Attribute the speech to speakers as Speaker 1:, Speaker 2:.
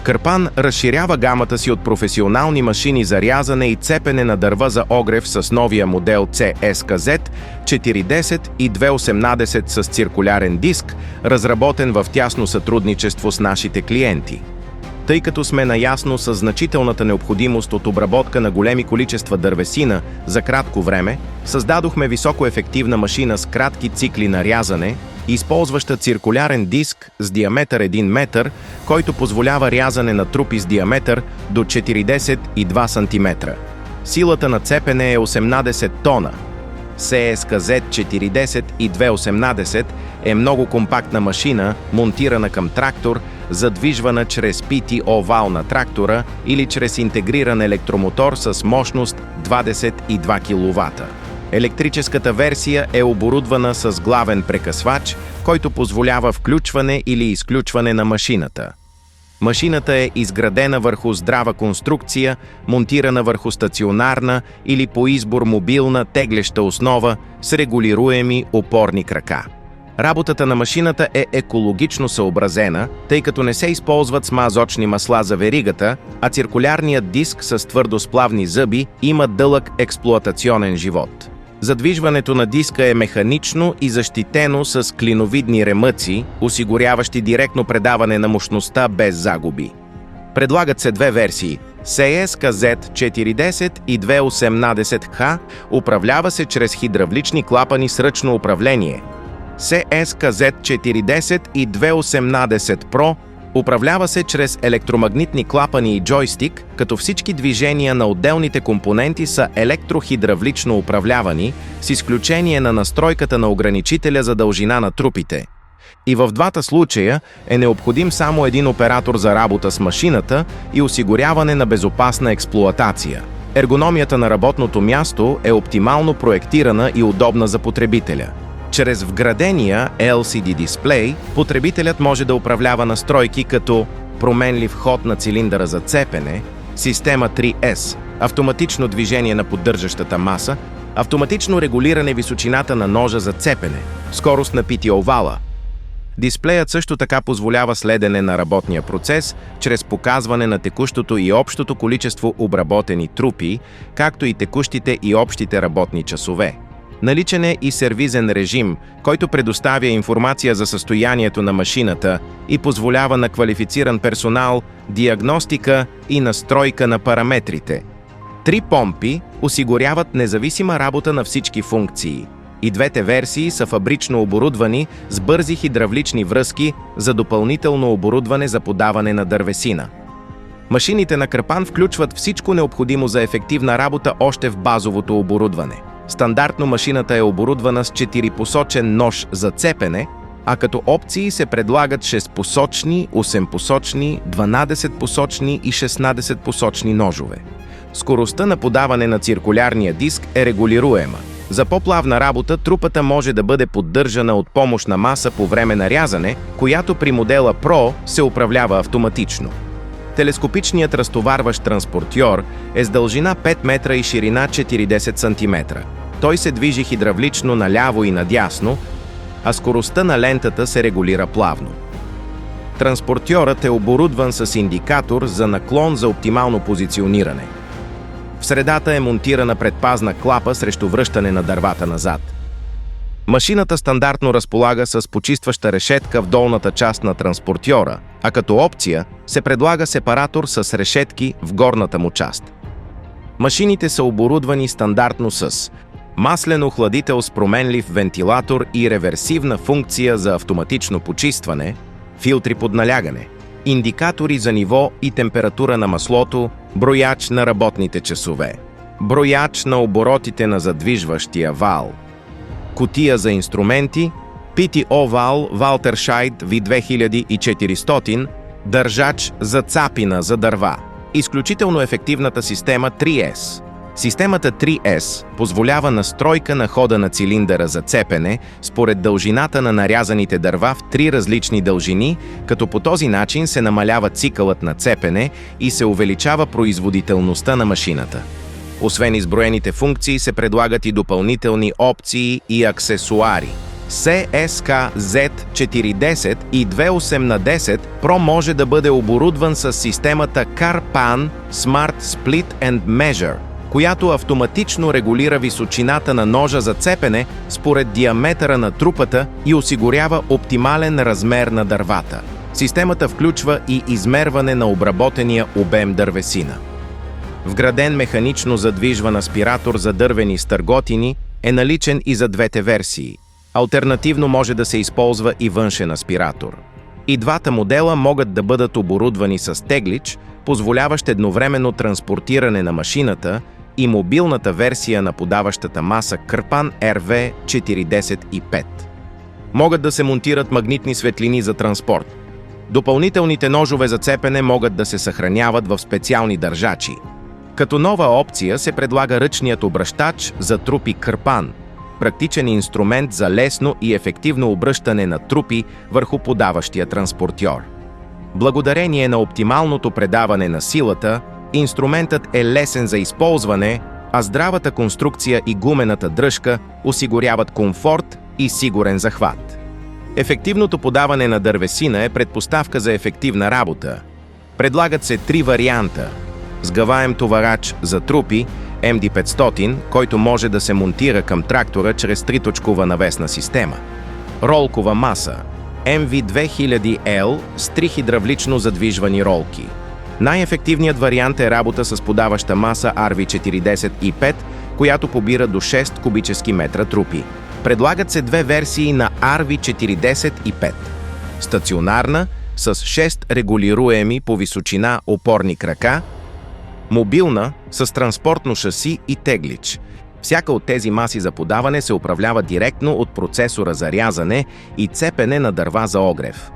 Speaker 1: Кърпан разширява гамата си от професионални машини за рязане и цепене на дърва за огрев с новия модел CSKZ 410 и 218 с циркулярен диск, разработен в тясно сътрудничество с нашите клиенти. Тъй като сме наясно с значителната необходимост от обработка на големи количества дървесина за кратко време, създадохме високоефективна машина с кратки цикли на рязане, използваща циркулярен диск с диаметър 1 метър, който позволява рязане на трупи с диаметър до 42 см. Силата на цепене е 18 тона. CSKZ 410 и 218 е много компактна машина, монтирана към трактор, задвижвана чрез PTO вал на трактора или чрез интегриран електромотор с мощност 22 кВт. Електрическата версия е оборудвана с главен прекъсвач, който позволява включване или изключване на машината. Машината е изградена върху здрава конструкция, монтирана върху стационарна или по избор мобилна теглеща основа с регулируеми опорни крака. Работата на машината е екологично съобразена, тъй като не се използват смазочни масла за веригата, а циркулярният диск с твърдосплавни зъби има дълъг експлоатационен живот. Задвижването на диска е механично и защитено с клиновидни ремъци, осигуряващи директно предаване на мощността без загуби. Предлагат се две версии – CSKZ 410 и 218H, управлява се чрез хидравлични клапани с ръчно управление. CSKZ 410 и 218 Pro управлява се чрез електромагнитни клапани и джойстик, като всички движения на отделните компоненти са електрохидравлично управлявани, с изключение на настройката на ограничителя за дължина на трупите. И в двата случая е необходим само един оператор за работа с машината и осигуряване на безопасна експлоатация. Ергономията на работното място е оптимално проектирана и удобна за потребителя. Чрез вградения LCD дисплей, потребителят може да управлява настройки като променлив ход на цилиндъра за цепене, система 3S, автоматично движение на поддържащата маса, автоматично регулиране височината на ножа за цепене, скорост на PTO вала. Дисплеят също така позволява следене на работния процес, чрез показване на текущото и общото количество обработени трупи, както и текущите и общите работни часове. Наличен е и сервизен режим, който предоставя информация за състоянието на машината и позволява на квалифициран персонал диагностика и настройка на параметрите. 3 помпи осигуряват независима работа на всички функции. И двете версии са фабрично оборудвани с бързи хидравлични връзки за допълнително оборудване за подаване на дървесина. Машините на Кърпан включват всичко необходимо за ефективна работа още в базовото оборудване. Стандартно машината е оборудвана с 4-посочен нож за цепене, а като опции се предлагат 6-посочни, 8-посочни, 12-посочни и 16-посочни ножове. Скоростта на подаване на циркулярния диск е регулируема. За по-плавна работа трупата може да бъде поддържана от помощна маса по време на рязане, която при модела Pro се управлява автоматично. Телескопичният разтоварващ транспортьор е с дължина 5 метра и ширина 40 см. Той се движи хидравлично наляво и надясно, а скоростта на лентата се регулира плавно. Транспортьорът е оборудван с индикатор за наклон за оптимално позициониране. В средата е монтирана предпазна клапа срещу връщане на дървата назад. Машината стандартно разполага с почистваща решетка в долната част на транспортьора, а като опция се предлага сепаратор с решетки в горната му част. Машините са оборудвани стандартно с маслен охладител с променлив вентилатор и реверсивна функция за автоматично почистване, филтри под налягане, индикатори за ниво и температура на маслото, брояч на работните часове, брояч на оборотите на задвижващия вал, кутия за инструменти, PTO вал Walter-Scheid V2400, държач за цапина за дърва, изключително ефективната система 3S. Системата 3S позволява настройка на хода на цилиндъра за цепене според дължината на нарязаните дърва в 3 различни дължини, като по този начин се намалява цикълът на цепене и се увеличава производителността на машината. Освен изброените функции се предлагат и допълнителни опции и аксесуари. CSK Z410 и 2810 Pro може да бъде оборудван с системата CarPan Smart Split and Measure, която автоматично регулира височината на ножа за цепене според диаметъра на трупата и осигурява оптимален размер на дървата. Системата включва и измерване на обработения обем дървесина. Вграден механично задвижван аспиратор за дървени стърготини е наличен и за двете версии. Алтернативно може да се използва и външен аспиратор. И двата модела могат да бъдат оборудвани с теглич, позволяващ едновременно транспортиране на машината, и мобилната версия на подаващата маса CarPan RV410i5. Могат да се монтират магнитни светлини за транспорт. Допълнителните ножове за цепене могат да се съхраняват в специални държачи. Като нова опция се предлага ръчният обръщач за трупи CarPan, практичен инструмент за лесно и ефективно обръщане на трупи върху подаващия транспортьор. Благодарение на оптималното предаване на силата, инструментът е лесен за използване, а здравата конструкция и гумената дръжка осигуряват комфорт и сигурен захват. Ефективното подаване на дървесина е предпоставка за ефективна работа. Предлагат се 3 варианта: сгъваем товарач за трупи MD500, който може да се монтира към трактора чрез триточкова навесна система; ролкова маса MV2000L с 3 хидравлично задвижвани ролки. Най-ефективният вариант е работа с подаваща маса RV410i5, която побира до 6 кубически метра трупи. Предлагат се 2 версии на RV410i5. Стационарна с 6 регулируеми по височина опорни крака, мобилна с транспортно шаси и теглич. Всяка от тези маси за подаване се управлява директно от процесора за рязане и цепене на дърва за огрев.